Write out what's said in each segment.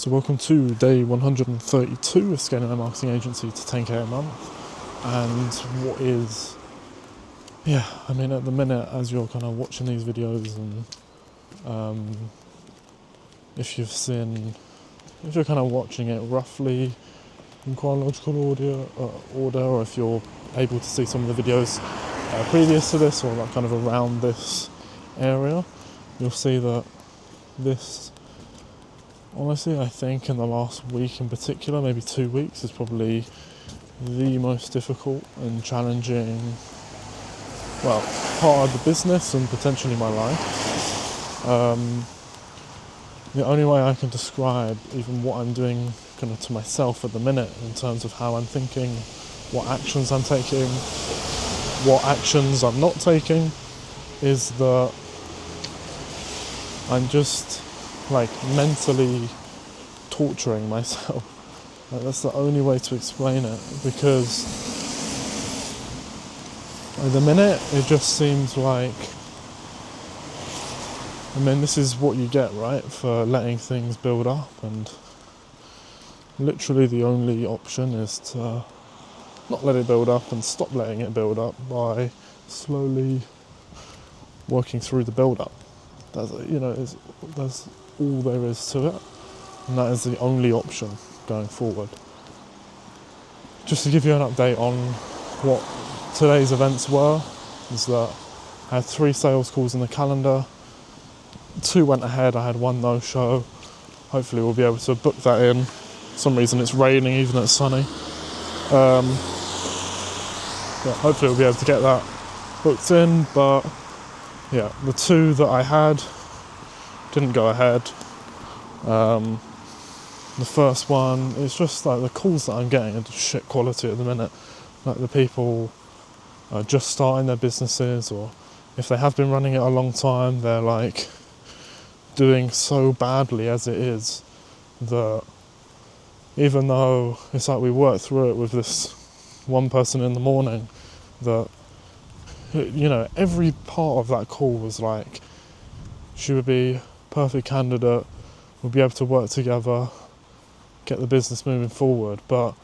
So welcome to day 132 of scaling my marketing agency to 10k a month. And what is, at the minute, as you're kind of watching these videos, and if you're kind of watching it roughly in chronological order, or if you're able to see some of the videos previous to this, or like kind of around this area, you'll see that this, honestly, I think in the last week in particular, maybe 2 weeks, is probably the most difficult and challenging, part of the business and potentially my life. The only way I can describe even what I'm doing kind of to myself at the minute in terms of how I'm thinking, what actions I'm taking, what actions I'm not taking, is that I'm just mentally torturing myself. That's the only way to explain it, because at the minute it just seems like, this is what you get, right, for letting things build up, and literally the only option is to not let it build up and stop letting it build up by slowly working through the build up. That's all there is to it, and that is the only option going forward. Just to give you an update on what today's events were, is that I had 3 sales calls in the calendar. 2 went ahead, I had 1 no-show. Hopefully we'll be able to book that in. For some reason it's raining even though it's sunny. Hopefully we'll be able to get that booked in, but the 2 that I had didn't go ahead. The first one, it's just like the calls that I'm getting are just shit quality at the minute. Like the people are just starting their businesses, or if they have been running it a long time, they're like doing so badly as it is that even though it's like we worked through it with this one person in the morning, that every part of that call was like she would be a perfect candidate, we'd be able to work together, get the business moving forward. But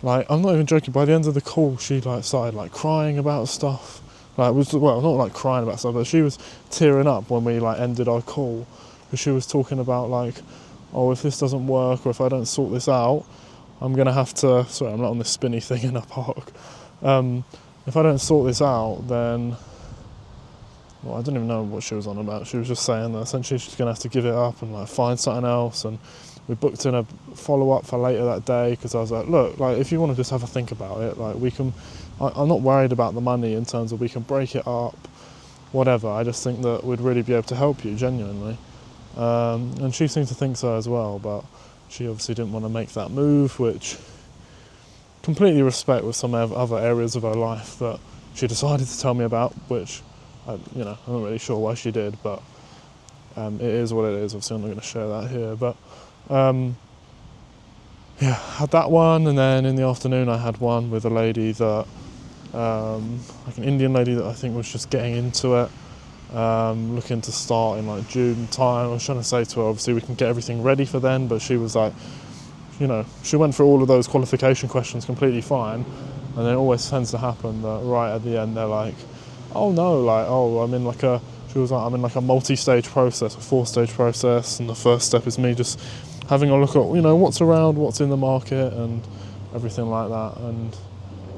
I'm not even joking, by the end of the call she started crying about stuff. Not crying about stuff, but she was tearing up when we ended our call, because she was talking about if this doesn't work, or if I don't sort this out, I'm gonna have to, sorry, I'm not on this spinny thing in a park. If I don't sort this out, then I don't even know what she was on about. She was just saying that essentially she's gonna have to give it up and find something else. And we booked in a follow-up for later that day, because I was like, look, if you want to just have a think about it, we can, I'm not worried about the money in terms of we can break it up, whatever. I just think that we'd really be able to help you, genuinely. And she seemed to think so as well, but she obviously didn't want to make that move, which completely respect with some other areas of her life that she decided to tell me about, which, I'm not really sure why she did, but it is what it is. Obviously I'm not going to share that here, but had that one, and then in the afternoon I had one with a lady that, an Indian lady that I think was just getting into it, looking to start in June time. I was trying to say to her, obviously we can get everything ready for then, but she was she went through all of those qualification questions completely fine, and then it always tends to happen that right at the end they're like, oh no, I'm in I'm in a multi-stage process, a 4-stage process, and the first step is me just having a look at what's around, what's in the market, and everything like that. And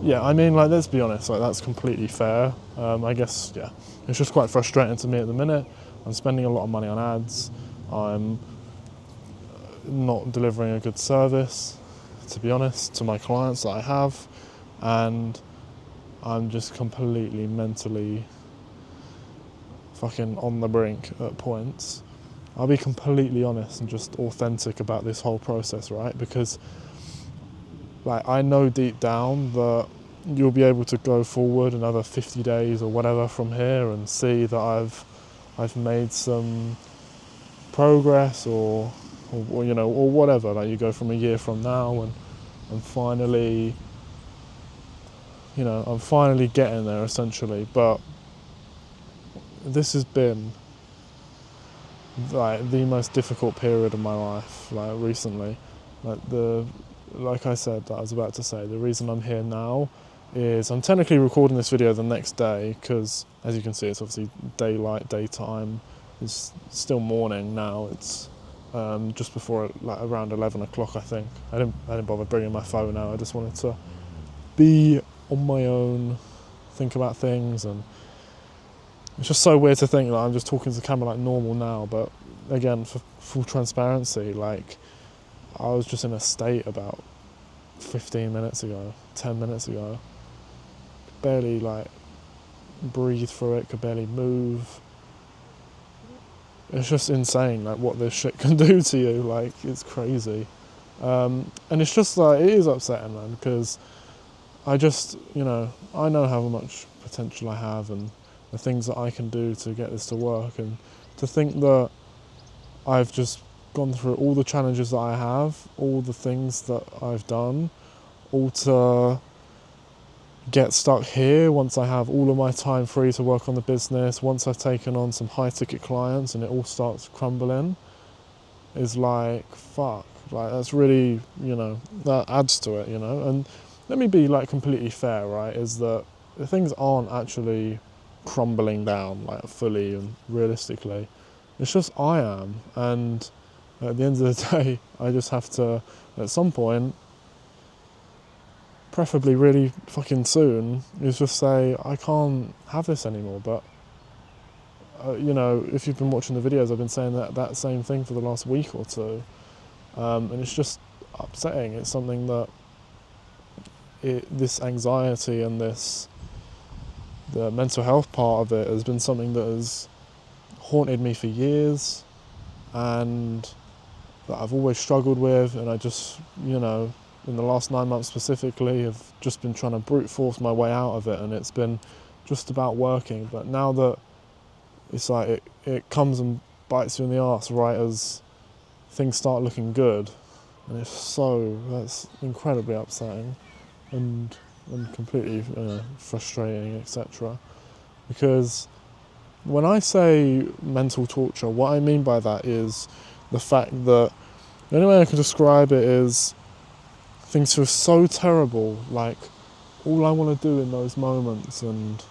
let's be honest, that's completely fair. I guess it's just quite frustrating to me at the minute. I'm spending a lot of money on ads, I'm not delivering a good service, to be honest, to my clients that I have, and I'm just completely mentally fucking on the brink at points. I'll be completely honest and just authentic about this whole process, right? Because I know deep down that you'll be able to go forward another 50 days or whatever from here and see that I've made some progress, or whatever. You go from a year from now and finally, I'm finally getting there essentially. But this has been like the most difficult period of my life, like recently. Like I said, that I was about to say, the reason I'm here now is I'm technically recording this video the next day because, as you can see, it's obviously daytime. It's still morning now. It's just before, like, around 11 o'clock, I think. I didn't bother bringing my phone out. I just wanted to be on my own, think about things, and it's just so weird to think that I'm just talking to the camera like normal now. But again, for full transparency, like, I was just in a state about 15 minutes ago, 10 minutes ago. Barely, like, breathe through it, could barely move. It's just insane, like, what this shit can do to you. Like, it's crazy. And it's just like, it is upsetting, man, because I just, I know how much potential I have and the things that I can do to get this to work, and to think that I've just gone through all the challenges that I have, all the things that I've done, all to get stuck here once I have all of my time free to work on the business, once I've taken on some high ticket clients and it all starts crumbling, is like, fuck. Like, that's really, that adds to it, and let me be, like, completely fair, right, is that the things aren't actually crumbling down, like, fully and realistically. It's just I am, and at the end of the day, I just have to, at some point, preferably really fucking soon, is just say, I can't have this anymore. But, if you've been watching the videos, I've been saying that same thing for the last week or two. And it's just upsetting. It's something that this anxiety and the mental health part of it has been something that has haunted me for years, and that I've always struggled with, and I just, in the last 9 months specifically, have just been trying to brute force my way out of it, and it's been just about working. But now that it's like it comes and bites you in the arse right as things start looking good, and that's incredibly upsetting and completely frustrating, etc. Because when I say mental torture, what I mean by that is the fact that the only way I can describe it is things feel so terrible. Like, all I want to do in those moments, and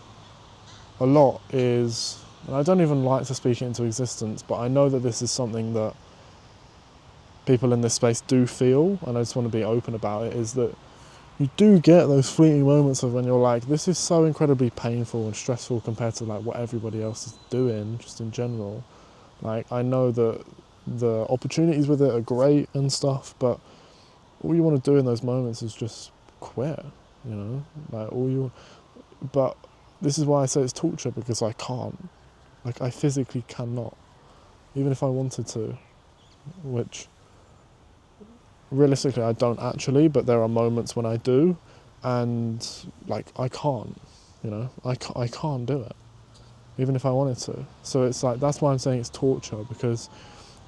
a lot, is, and I don't even like to speak it into existence, but I know that this is something that people in this space do feel, and I just want to be open about it, is that you do get those fleeting moments of when you're like, this is so incredibly painful and stressful compared to, like, what everybody else is doing, just in general. Like, I know that the opportunities with it are great and stuff, but all you want to do in those moments is just quit, like, but this is why I say it's torture, because I can't. Like, I physically cannot, even if I wanted to, which realistically I don't actually, but there are moments when I do, and, like, I can't, I can't do it, even if I wanted to. So it's like, that's why I'm saying it's torture, because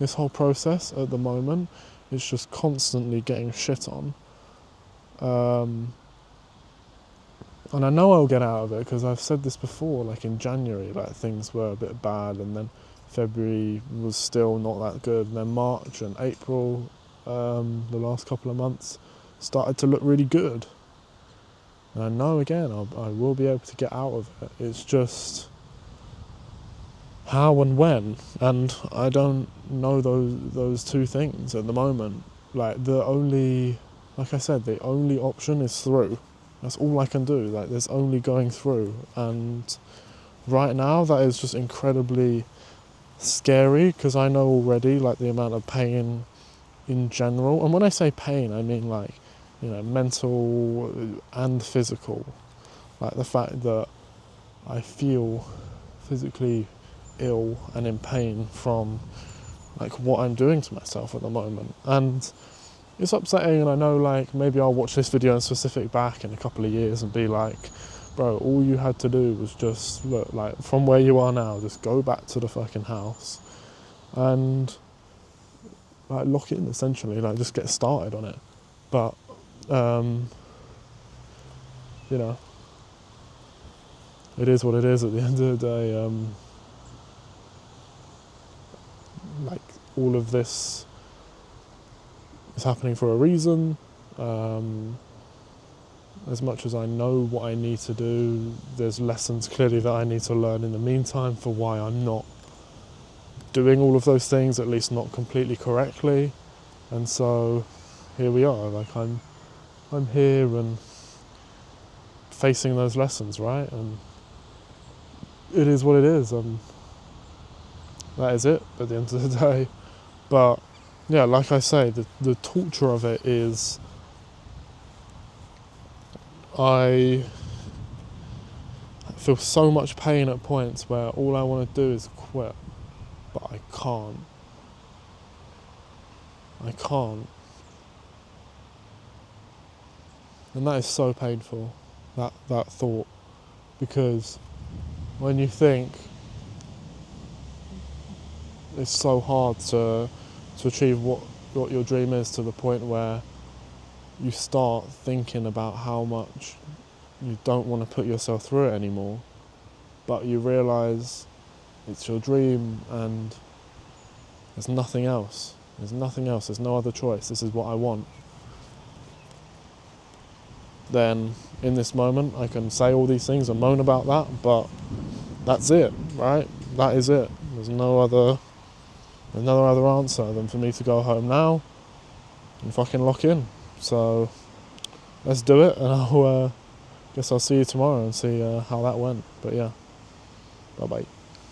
this whole process at the moment is just constantly getting shit on. And I know I'll get out of it, because I've said this before, like in January, like, things were a bit bad, and then February was still not that good, and then March and April, the last couple of months, started to look really good. And I know, again, I will be able to get out of it. It's just how and when, and I don't know those two things at the moment. Like, like I said, the only option is through. That's all I can do. Like, there's only going through, and right now that is just incredibly scary, because I know already, like, the amount of pain in general, and when I say pain, I mean, like, mental and physical. Like, the fact that I feel physically ill and in pain from, like, what I'm doing to myself at the moment, and it's upsetting. And I know, like, maybe I'll watch this video in specific back in a couple of years and be like, bro, all you had to do was just look, like, from where you are now, just go back to the fucking house and, like, lock it in, essentially, like, just get started on it. But it is what it is at the end of the day. like all of this is happening for a reason. As much as I know what I need to do, there's lessons clearly that I need to learn in the meantime for why I'm not doing all of those things, at least not completely correctly. And so here we are, like I'm here and facing those lessons, right? And it is what it is. That is it at the end of the day. But yeah, like I say, the torture of it is I feel so much pain at points where all I want to do is quit, but I can't. And that is so painful, that thought, because when you think it's so hard to achieve what your dream is, to the point where you start thinking about how much you don't want to put yourself through it anymore, but you realise it's your dream and there's nothing else. There's no other choice. This is what I want. Then in this moment I can say all these things and moan about that, but that's it, right? That is it. There's no other answer than for me to go home now and fucking lock in. So let's do it, and I'll guess I'll see you tomorrow and see how that went. But yeah, bye bye.